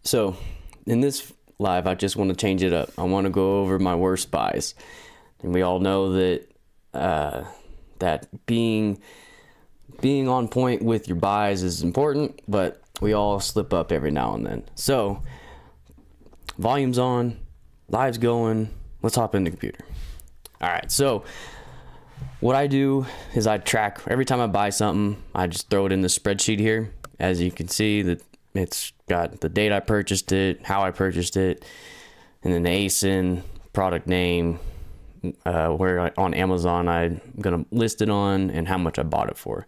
So in this live, I just want to change it up. I want to go over my worst buys. And we all know that that being on point with your buys is important, but we all slip up every now and then. So volume's on, live's going. Let's hop in the computer. All right, so what I do is I track every time I buy something. I just throw it in the spreadsheet here. As you can see, that it's got the date I purchased it, how I purchased it, and then the ASIN, product name, where on Amazon I'm gonna list it on, and how much I bought it for.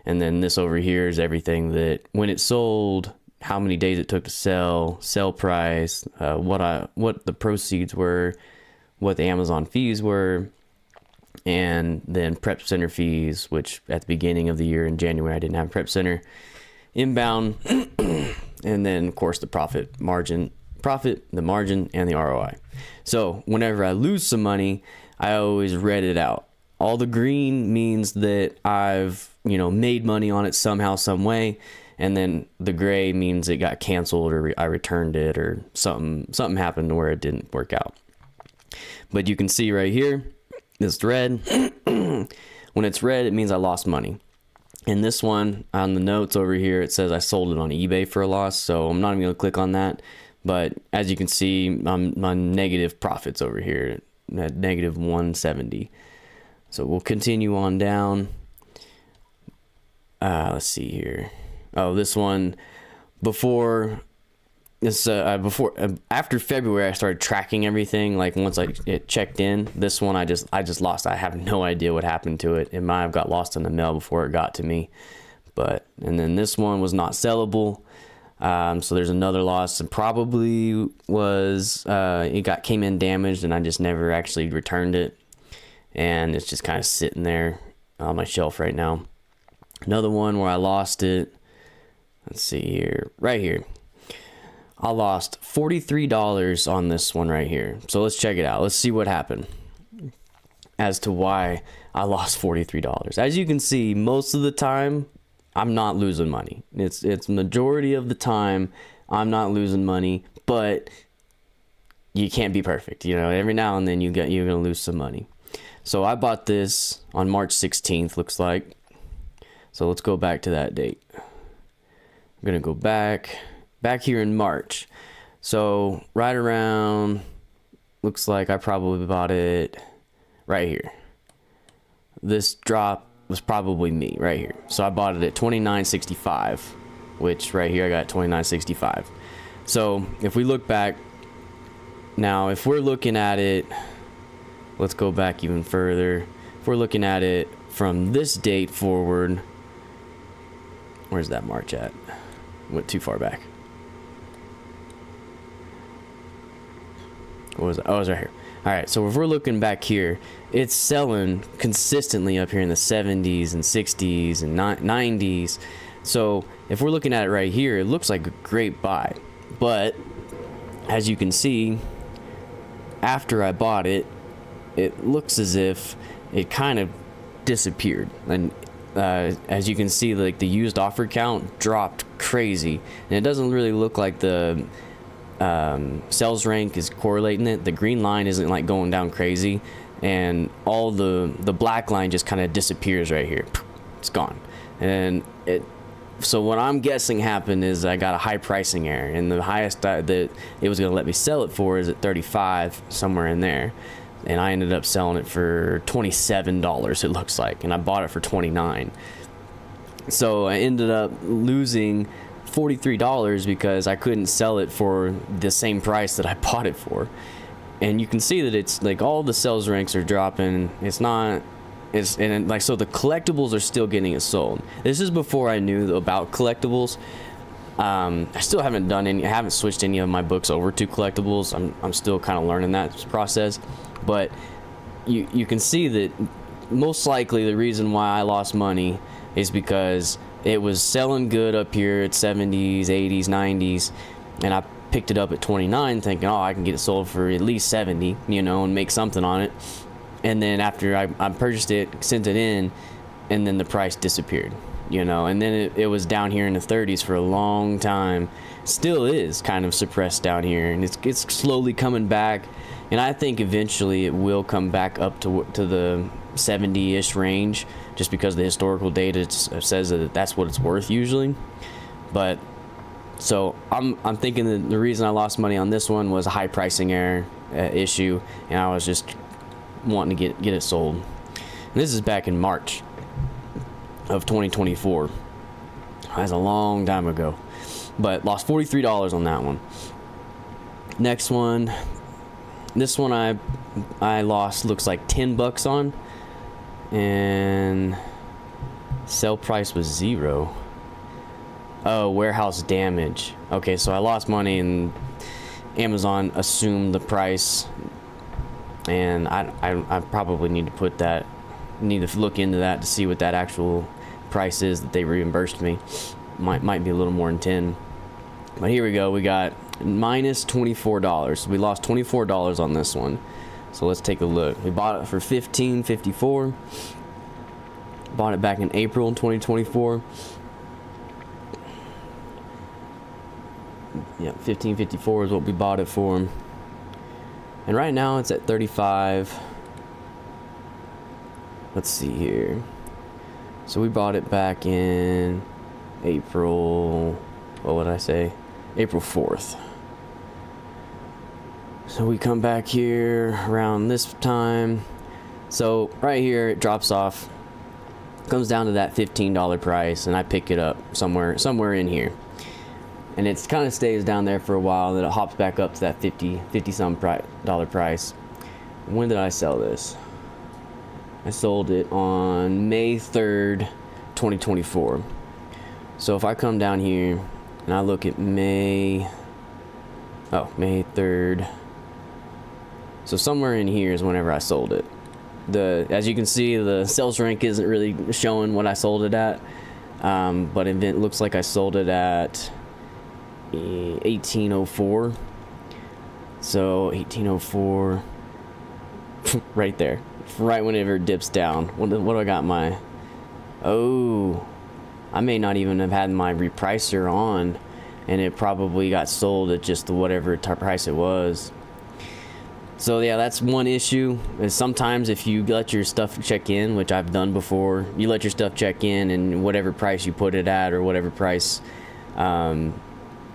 And then this over here is everything that when it sold, how many days it took to sell price, what the proceeds were, what the Amazon fees were, and then prep center fees, which at the beginning of the year in January I didn't have prep center inbound. And then of course the profit, the margin, and the ROI. So whenever I lose some money, I always read it out. All the green means that I've made money on it somehow, some way, and then the gray means it got canceled, or I returned it, or something happened where it didn't work out. But you can see right here, it's red. When it's red, it means I lost money. And this one on the notes over here, it says I sold it on eBay for a loss, so I'm not even gonna click on that. But as you can see, I'm on negative profits over here at negative 170. So we'll continue on down. Let's see here. Oh, this one before this after February I started tracking everything. Like once it checked in, this one I just lost. I have no idea what happened to it. It might have got lost in the mail before it got to me. And then this one was not sellable. So there's another loss, and probably was came in damaged, and I just never actually returned it, and it's just kind of sitting there on my shelf right now. Another one where I lost it. Let's see here, right here. I lost $43 on this one right here. So let's check it out. Let's see what happened as to why I lost $43. As you can see, most of the time I'm not losing money. It's majority of the time I'm not losing money, but you can't be perfect. Every now and then you're gonna lose some money. So I bought this on March 16th, looks like. So let's go back to that date. I'm gonna go back here in March. So right around, looks like I probably bought it right here. This drop was probably me right here. So I bought it at $29.65, which right here I got $29.65. So if we look back now, if we're looking at it, let's go back even further. If we're looking at it from this date forward, where's that March at? Went too far back. What was it? Oh, it was right here. All right, so if we're looking back here, it's selling consistently up here in the 70s and 60s and 90s. So if we're looking at it right here, it looks like a great buy. But as you can see, after I bought it, it looks as if it kind of disappeared. And as you can see, like the used offer count dropped crazy. And it doesn't really look like the sales rank is correlating it. The green line isn't like going down crazy, and all the black line just kind of disappears right here. It's gone. And so what I'm guessing happened is I got a high pricing error, and the highest that it was going to let me sell it for is at 35, somewhere in there, and I ended up selling it for $27, it looks like, and I bought it for $29. So I ended up losing $43 because I couldn't sell it for the same price that I bought it for. And you can see that it's like all the sales ranks are dropping. So the collectibles are still getting it sold. This is before I knew about collectibles. I still haven't switched any of my books over to collectibles. I'm still kind of learning that process, but you can see that most likely the reason why I lost money is because it was selling good up here at 70s, 80s, 90s, and I picked it up at 29 thinking, oh, I can get it sold for at least 70, and make something on it. And then after I purchased it, sent it in, and then the price disappeared. you know, and then it was down here in the 30s for a long time. Still is kind of suppressed down here, and it's slowly coming back, and I think eventually it will come back up to the 70-ish range, just because the historical data says that that's what it's worth usually. But so I'm thinking that the reason I lost money on this one was a high pricing error issue, and I was just wanting to get it sold. And this is back in March of 2024. That's a long time ago, but lost $43 on that one. Next one, this one I lost, looks like $10 on, and sell price was 0. Oh, warehouse damage. Okay, so I lost money and Amazon assumed the price, and I probably need to look into that to see what that actual price is that they reimbursed me. Might be a little more than 10. But here we go, we got minus $24. We lost $24 on this one. So let's take a look. We bought it for $15.54. Bought it back in April 2024. Yeah, $15.54 is what we bought it for. And right now it's at 35. Let's see here. So we bought it back in April, what would I say? April 4th. So we come back here around this time. So right here it drops off, comes down to that $15 price, and I pick it up somewhere in here. And it kind of stays down there for a while, then it hops back up to that 50 some dollar price. When did I sell this? I sold it on May 3rd, 2024. So if I come down here and I look at May 3rd. So somewhere in here is whenever I sold it. As you can see, the sales rank isn't really showing what I sold it at, but it looks like I sold it at 1804. So 1804, right there, right whenever it dips down. What do I got my? Oh, I may not even have had my repricer on, and it probably got sold at just whatever price it was. So yeah, that's one issue. Is sometimes if you let your stuff check in, which I've done before, you let your stuff check in, and whatever price you put it at, or whatever price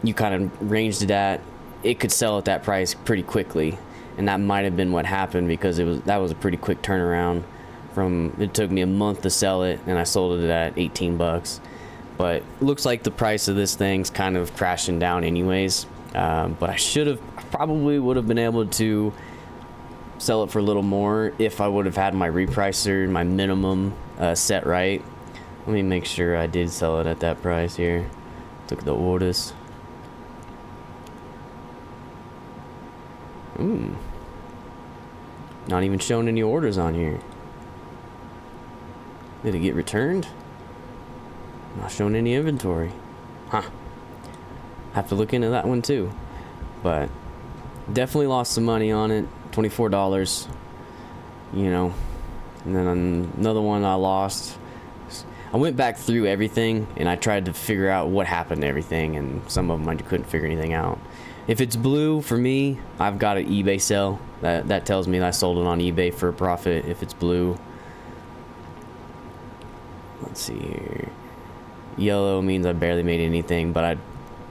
you kind of ranged it at, it could sell at that price pretty quickly. And that might have been what happened, because that was a pretty quick turnaround. It took me a month to sell it, and I sold it at $18. But it looks like the price of this thing's kind of crashing down anyways. But I probably would have been able to sell it for a little more if I would have had my repricer, my minimum set right. Let me make sure I did sell it at that price here. Look at the orders. Not even showing any orders on here. Did it get returned? Not showing any inventory. Huh. Have to look into that one too. But definitely lost some money on it. $24. You know. And then another one I lost. I went back through everything and I tried to figure out what happened to everything, and some of them I couldn't figure anything out. If it's blue, for me, I've got an eBay sell. That tells me that I sold it on eBay for a profit if it's blue. Let's see here. Yellow means I barely made anything, but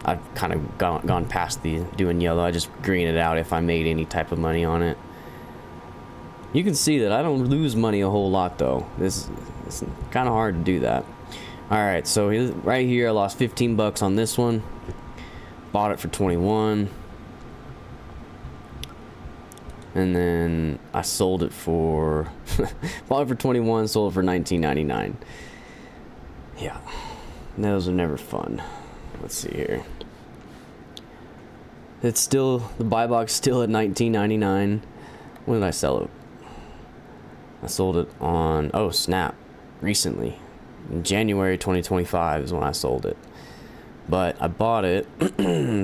I've kind of gone past doing yellow. I just green it out if I made any type of money on it. You can see that I don't lose money a whole lot though. It's kind of hard to do that. Alright, so right here I lost $15 on this one. Bought it for 21. And then I sold it for bought it for 21, sold it for $19.99. Yeah. Those are never fun. Let's see here. It's still, the buy box still at $19.99. When did I sell it? I sold it on, oh snap, recently. In January 2025 is when I sold it. But I bought it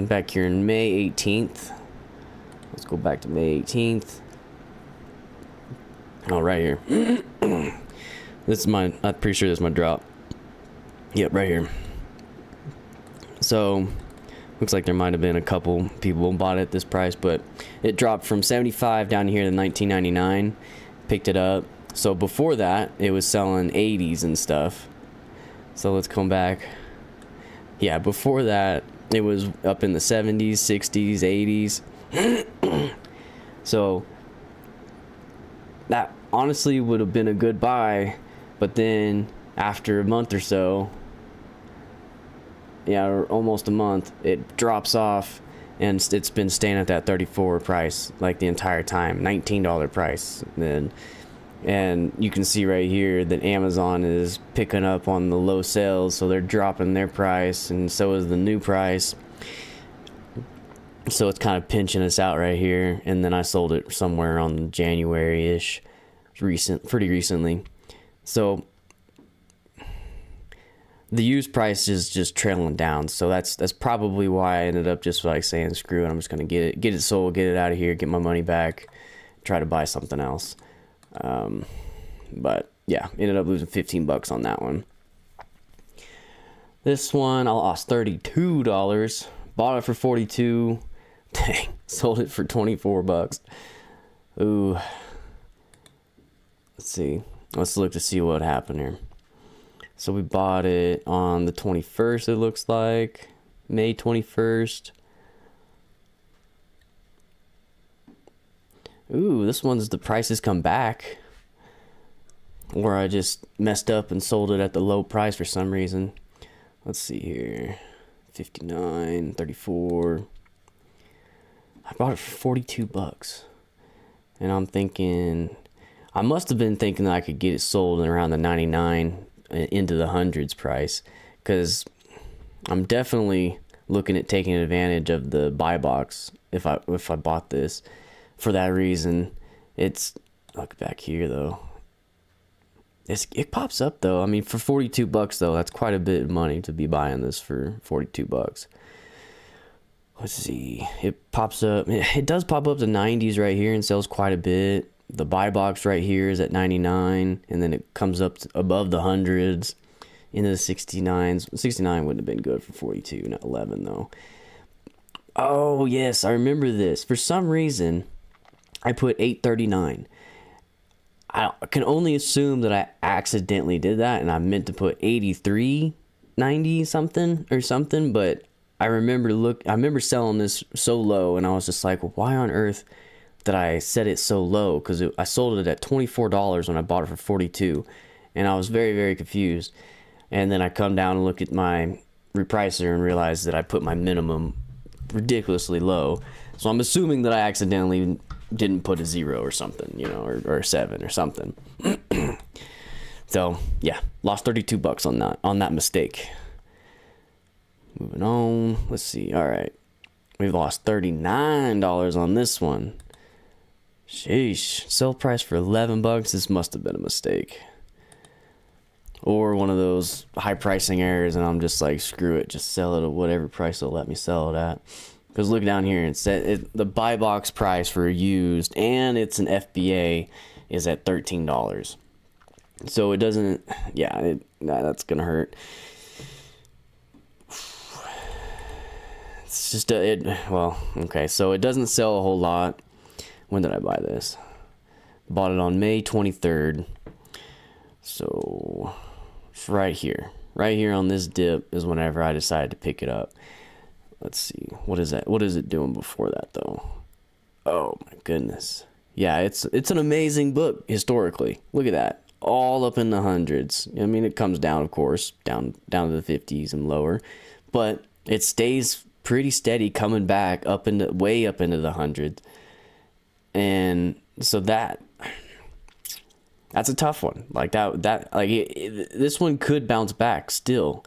back here in May 18th. Let's go back to May 18th. Oh, right here. This is I'm pretty sure this is my drop. Yep, right here. So looks like there might have been a couple people bought it at this price, but it dropped from 75 down here to 19.99. Picked it up. So before that, it was selling 80s and stuff. So let's come back. Yeah, before that, it was up in the 70s, 60s, 80s. So that honestly would have been a good buy, but then after a month or so, yeah, or almost a month, it drops off, and it's been staying at that 34 price like the entire time, $19 price. And you can see right here that Amazon is picking up on the low sales, so they're dropping their price, and so is the new price. So it's kind of pinching us out right here. And then I sold it somewhere on January-ish, pretty recently. So the used price is just trailing down, so that's probably why I ended up just like saying screw it, I'm just gonna get it sold, get it out of here, get my money back, try to buy something else. But yeah, ended up losing $15 on that one. This one I lost $32, bought it for $42. Dang, sold it for $24. Ooh. Let's see, let's look to see what happened here. So we bought it on the 21st, it looks like. May 21st. Ooh, this one's the price has come back. Or I just messed up and sold it at the low price for some reason. Let's see here. 59, 34. I bought it for $42. And I'm thinking, I must have been thinking that I could get it sold in around the 99 into the hundreds price, because I'm definitely looking at taking advantage of the buy box if I bought this for that reason. It's, look back here though, it pops up though. I mean, for $42 though, that's quite a bit of money to be buying this for $42. Let's see, it pops up, it does pop up to 90s right here and sells quite a bit. The buy box right here is at 99, and then it comes up above the hundreds into the 69s. 69 wouldn't have been good for 42, not 11 though. Oh yes, I remember this. For some reason, I put 839. I can only assume that I accidentally did that, and I meant to put 83.90 something, but I remember selling this so low, and I was just like, well, why on earth that I set it so low? Because I sold it at $24 when I bought it for $42, and I was very, very confused. And then I come down and look at my repricer and realize that I put my minimum ridiculously low. So I'm assuming that I accidentally didn't put a 0 or something, you know, or a 7 or something. So yeah, lost $32 on that mistake. Moving on, let's see. All right, we've lost $39 on this one. Sheesh, sell price for $11. This must have been a mistake, or one of those high pricing errors, and I'm just like, screw it, just sell it at whatever price they'll let me sell it at. Because look down here, it said the buy box price for used, and it's an FBA, is at $13. So it doesn't, yeah, that's gonna hurt. It's just well, okay, so it doesn't sell a whole lot. When did I buy this? Bought it on May 23rd. So it's right here on this dip is whenever I decided to pick it up. Let's see, what is that? What is it doing before that though? Oh my goodness. Yeah, it's an amazing book historically. Look at that. All up in the hundreds. I mean, it comes down, of course, down to the 50s and lower, but it stays pretty steady, coming back way up into the hundreds. And so that's a tough one. Like this one could bounce back still.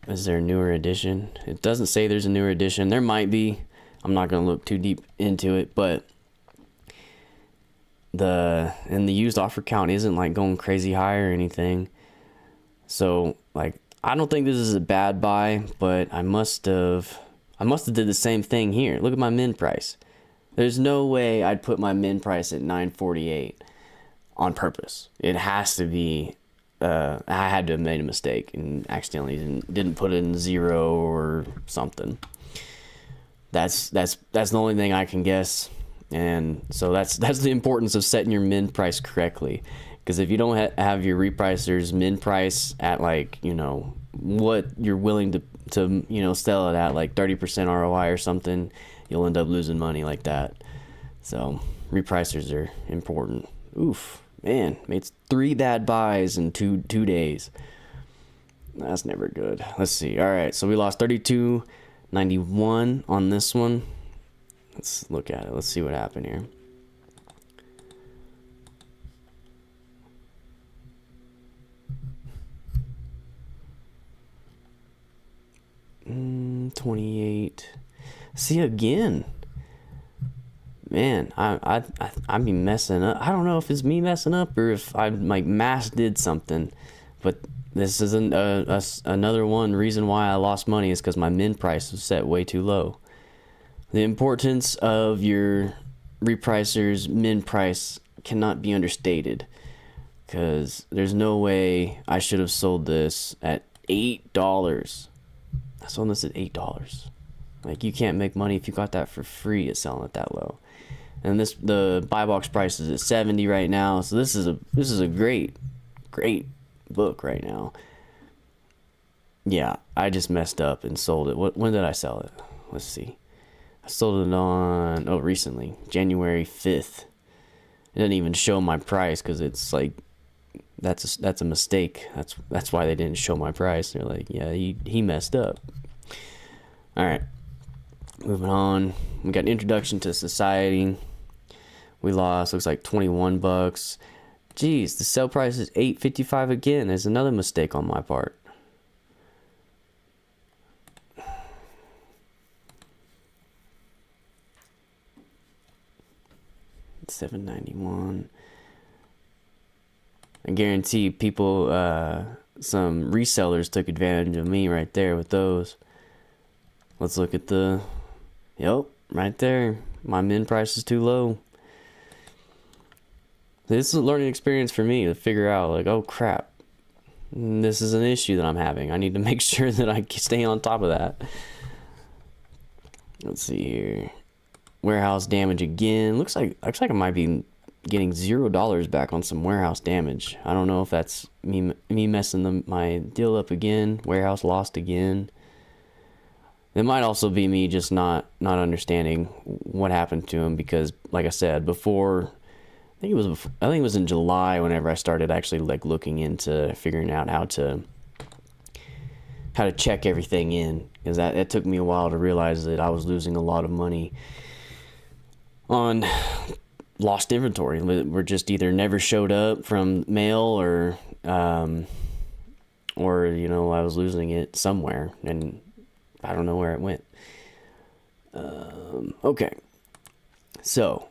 Is there a newer edition? It doesn't say there's a newer edition. There might be. I'm not going to look too deep into it, but the used offer count isn't like going crazy high or anything. So like, I don't think this is a bad buy, but I must have did the same thing here. Look at my min price. There's no way I'd put my min price at $9.48 on purpose. It has to be I had to have made a mistake and accidentally didn't put it in 0 or something. That's the only thing I can guess. And so that's the importance of setting your min price correctly, because if you don't have your repricer's min price at, like, you know, what you're willing to you know, sell it at, like 30% ROI or something, you'll end up losing money like that. So repricers are important. Oof, man, made 3 bad buys in two days. That's never good. Let's see. All right, so we lost 32.91 on this one. Let's look at it. Let's see what happened here. Mm, 28. See, again, man, I be messing up. I don't know if it's me messing up or if my math did something, but this is another reason why I lost money is because my min price was set way too low. The importance of your repricer's min price cannot be understated, because there's no way I should have sold this at $8. I sold this at $8. Like, you can't make money if you got that for free at selling it that low. And the buy box price is at 70 right now, so this is a great book right now. Yeah, I just messed up and sold it. When did I sell it? Let's see. I sold it on recently, January 5th. It didn't even show my price because it's like that's a mistake. That's why they didn't show my price. They're like, yeah, he messed up. All right, moving on. We got Introduction to Society. We lost, looks like $21. Jeez, the sell price is $8.55 again. There's another mistake on my part. $7.91. I guarantee people, some resellers took advantage of me right there with those. Let's look at yep, right there. My min price is too low. This is a learning experience for me to figure out, like, oh crap, this is an issue that I'm having. I need to make sure that I stay on top of that. Let's see here. Warehouse damage again. Looks like I might be getting $0 back on some warehouse damage. I don't know if that's me messing my deal up again. Warehouse lost again. It might also be me just not understanding what happened to him, because, like I said before, I think it was in July whenever I started actually, like, looking into figuring out how to check everything in, because it took me a while to realize that I was losing a lot of money on lost inventory. We're just either never showed up from mail or you know, I was losing it somewhere and I don't know where it went. Okay, so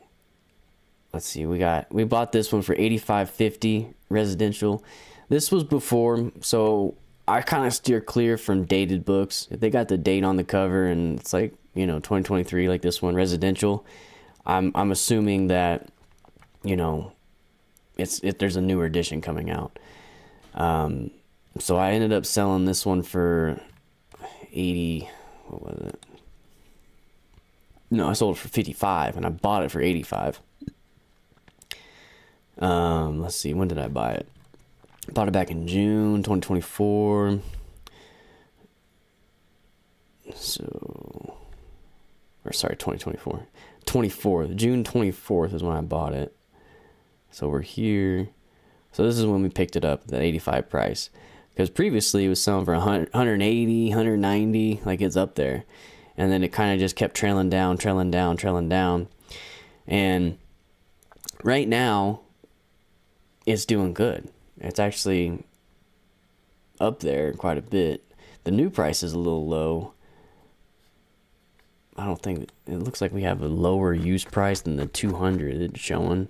let's see. We bought this one for $85.50 residential. This was before, so I kind of steer clear from dated books. If they got the date on the cover and it's like, you know, 2023, like this one, residential, I'm assuming that, you know, there's a newer edition coming out. So I ended up selling this one for 80. What was it? No, I sold it for 55 and I bought it for 85. Let's see, when did I buy it? I bought it back in June 2024. So, or sorry, 2024. June 24th is when I bought it. So we're here. So this is when we picked it up, the 85 price. Because previously it was selling for 180, 190, like it's up there. And then it kind of just kept trailing down. And right now, it's doing good. It's actually up there quite a bit. The new price is a little low. I don't think, it looks like we have a lower use price than the 200 it's showing.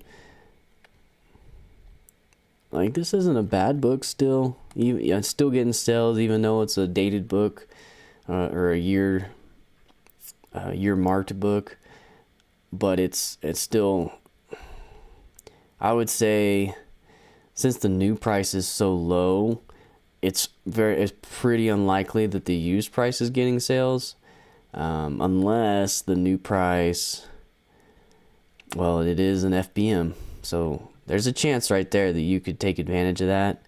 Like, this isn't a bad book still. It's still getting sales even though it's a dated book or a year marked book. But it's still, I would say since the new price is so low, it's pretty unlikely that the used price is getting sales, unless the new price, well, it is an FBM, so there's a chance right there that you could take advantage of that.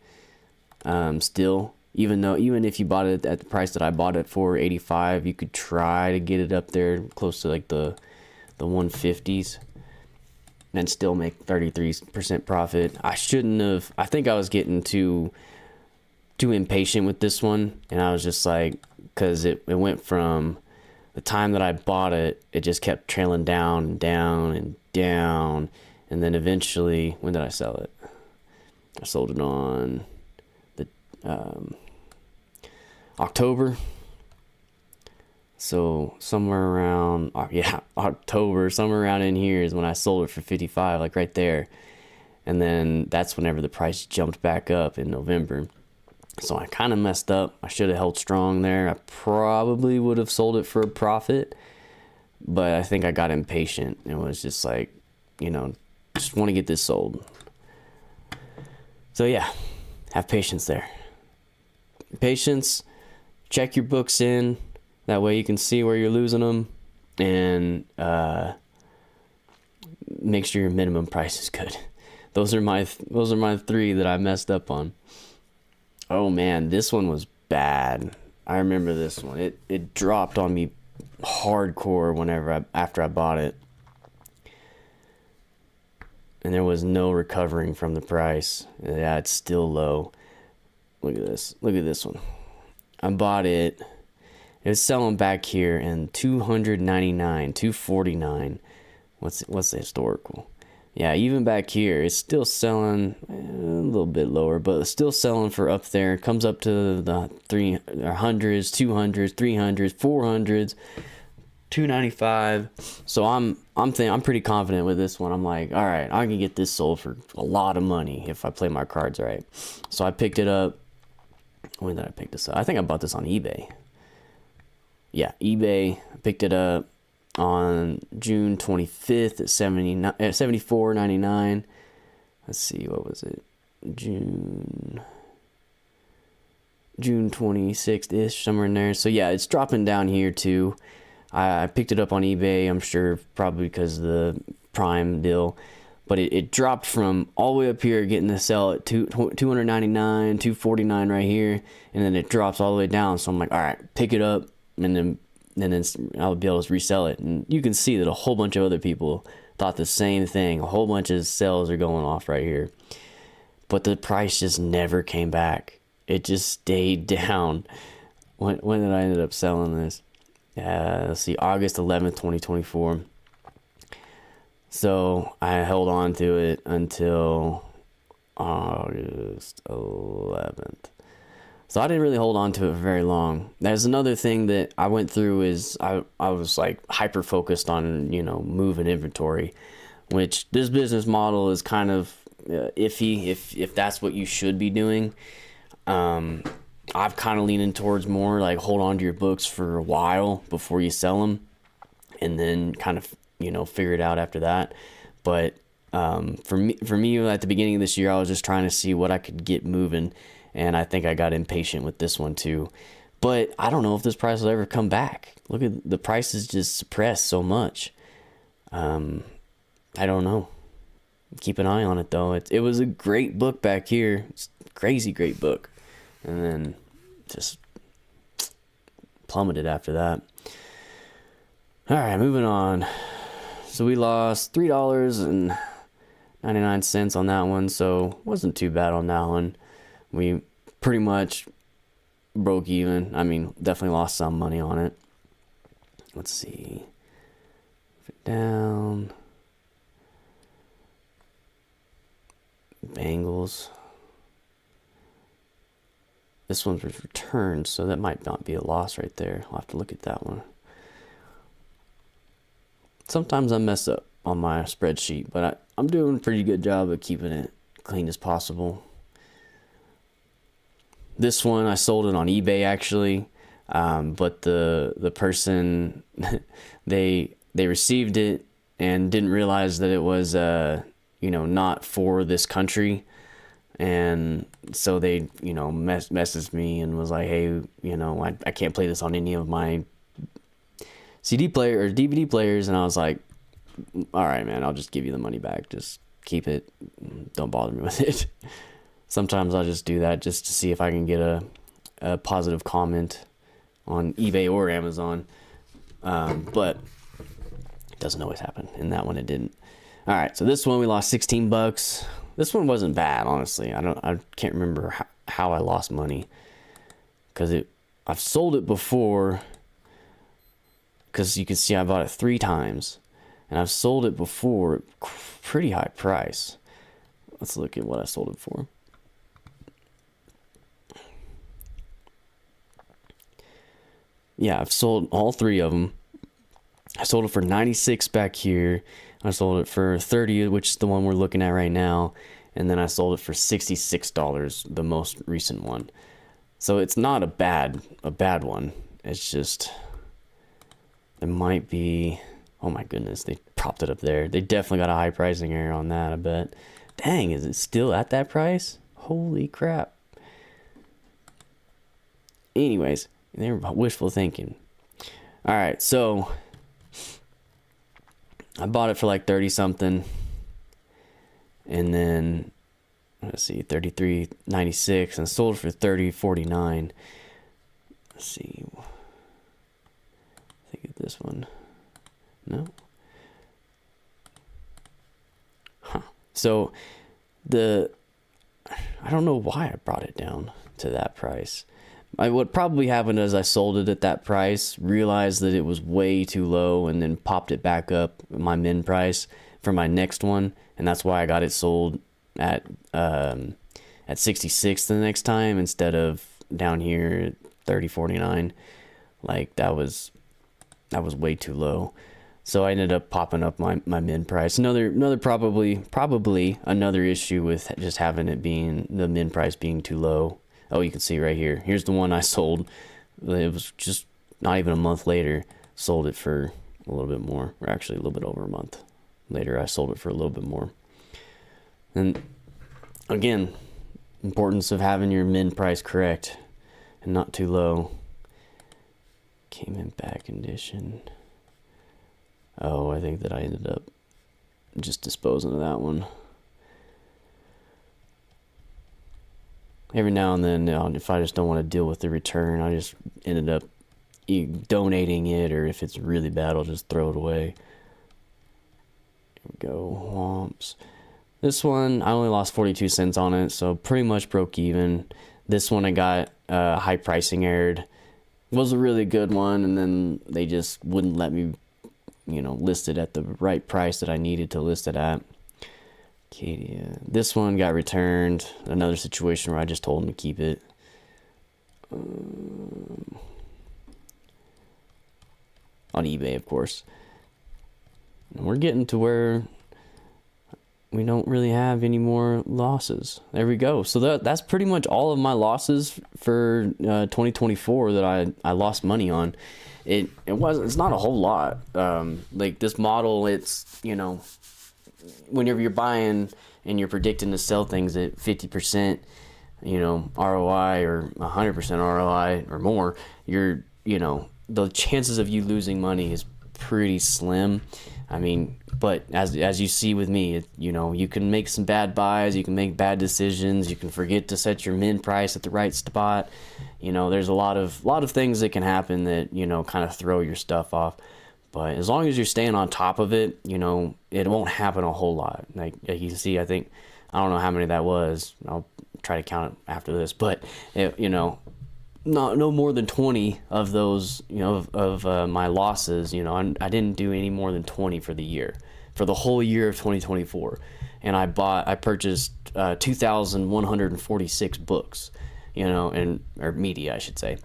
Still, even if you bought it at the price that I bought it for, 85, you could try to get it up there close to like the 150s and still make 33% profit. I think I was getting too impatient with this one, and I was just like, because it went from the time that I bought it, it just kept trailing down and down and down, and then eventually, when did I sell it? I sold it on the October. So somewhere around October, somewhere around in here is when I sold it for 55, like right there. And then that's whenever the price jumped back up in November. So I kind of messed up. I should have held strong there. I probably would have sold it for a profit, but I think I got impatient and was just like, just want to get this sold. So yeah, have patience there. Patience, check your books in. That way you can see where you're losing them, and make sure your minimum price is good. Those are my 3 that I messed up on. Oh man, this one was bad. I remember this one. It dropped on me hardcore after I bought it. And there was no recovering from the price. Yeah, it's still low. Look at this. Look at this one. I bought it. It's selling back here in $299, $249. What's the historical? Yeah, even back here, it's still selling a little bit lower, but it's still selling for up there. It comes up to the 300s, 200s, 300s, 400s, 295. So I'm pretty confident with this one. I'm like, all right, I can get this sold for a lot of money if I play my cards right. So I picked it up. When did I pick this up? I think I bought this on eBay. Yeah, eBay. I picked it up on June 25th at $74.99. Let's see, what was it? June 26th-ish, somewhere in there. So yeah, it's dropping down here too. I picked it up on eBay, I'm sure probably because of the Prime deal. But it dropped from all the way up here, getting to sell at $299, $249 right here, and then it drops all the way down. So I'm like, all right, pick it up, and then I'll be able to resell it. And you can see that a whole bunch of other people thought the same thing. A whole bunch of sales are going off right here, but the price just never came back. It just stayed down. When did I end up selling this? Let's see, August 11th, 2024. So I held on to it until August 11th. So I didn't really hold on to it for very long. There's another thing that I went through is I was like hyper focused on, moving inventory, which this business model is kind of iffy if that's what you should be doing. I've kind of leaning towards more like hold on to your books for a while before you sell them, and then kind of figure it out after that. But for me at the beginning of this year, I was just trying to see what I could get moving, and I think I got impatient with this one too. But I don't know if this price will ever come back. Look at the price is just suppressed so much. I don't know. Keep an eye on it though. It was a great book back here. It's a crazy great book, and then just plummeted after that. All right, moving on. So we lost $3.99 on that one, so wasn't too bad on that one. We pretty much broke even. I mean, definitely lost some money on it. Let's see. Down. Bengals. This one was returned, so that might not be a loss right there. I'll have to look at that one. Sometimes I mess up on my spreadsheet, but I'm doing a pretty good job of keeping it clean as possible. This one I sold it on eBay actually, but the person they received it and didn't realize that it was not for this country, And so they, messaged me and was like, hey, I can't play this on any of my CD player or DVD players. And I was like, all right, man, I'll just give you the money back. Just keep it. Don't bother me with it. Sometimes I'll just do that just to see if I can get a positive comment on eBay or Amazon. But it doesn't always happen. And that one it didn't. All right, so this one we lost $16. This one wasn't bad, honestly. I can't remember how I lost money, because I've sold it before, because you can see I bought it 3 times, and I've sold it before at pretty high price. Let's look at what I sold it for. Yeah, I've sold all 3 of them. I sold it for 96 back here. I sold it for 30, which is the one we're looking at right now. And then I sold it for $66, the most recent one. So it's not a bad one. It's just, there might be, oh my goodness, they propped it up there. They definitely got a high pricing error on that, I bet. Dang, is it still at that price? Holy crap. Anyways, they were wishful thinking. All right, so I bought it for like 30 something, and then let's see, 33.96, and sold it for 30.49. Let's see, I think this one, no, so I don't know why I brought it down to that price. What probably happened is I sold it at that price, realized that it was way too low, and then popped it back up my min price for my next one, and that's why I got it sold at 66 the next time instead of down here at 30.49. Like that was way too low. So I ended up popping up my min price. Another probably another issue with just having it being the min price being too low. Oh, you can see right here. Here's the one I sold. It was just not even a month later. Sold it for a little bit more, or actually a little bit over a month later. I sold it for a little bit more. And again, importance of having your min price correct and not too low. Came in bad condition. Oh, I think that I ended up just disposing of that one. Every now and then, if I just don't want to deal with the return, I just ended up donating it, or if it's really bad, I'll just throw it away. Here we go, whomps. This one, I only lost 42 cents on it, so pretty much broke even. This one I got high pricing errored. It was a really good one, and then they just wouldn't let me, list it at the right price that I needed to list it at. Acadia. This one got returned. Another situation where I just told them to keep it. On eBay, of course. And we're getting to where we don't really have any more losses. There we go. So that's pretty much all of my losses for 2024 that I lost money on. It's not a whole lot. Like this model, it's, whenever you're buying and you're predicting to sell things at 50%, ROI or 100% ROI or more, the chances of you losing money is pretty slim. I mean, but as you see with me, you can make some bad buys, you can make bad decisions, you can forget to set your min price at the right spot. There's a lot of things that can happen that, kind of throw your stuff off. But as long as you're staying on top of it, it won't happen a whole lot. Like you can see, I don't know how many that was. I'll try to count it after this, but no more than 20 of those, of my losses, I didn't do any more than 20 for the whole year of 2024. And I purchased 2,146 books, or media, I should say.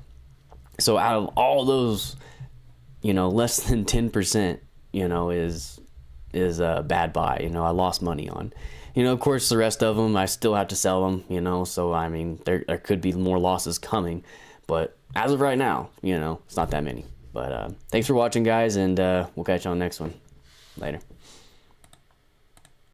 So out of all those, less than 10%, is a bad buy. I lost money on. Of course, the rest of them, I still have to sell them, so, I mean, there could be more losses coming. But as of right now, it's not that many. But thanks for watching, guys, and we'll catch you on the next one. Later.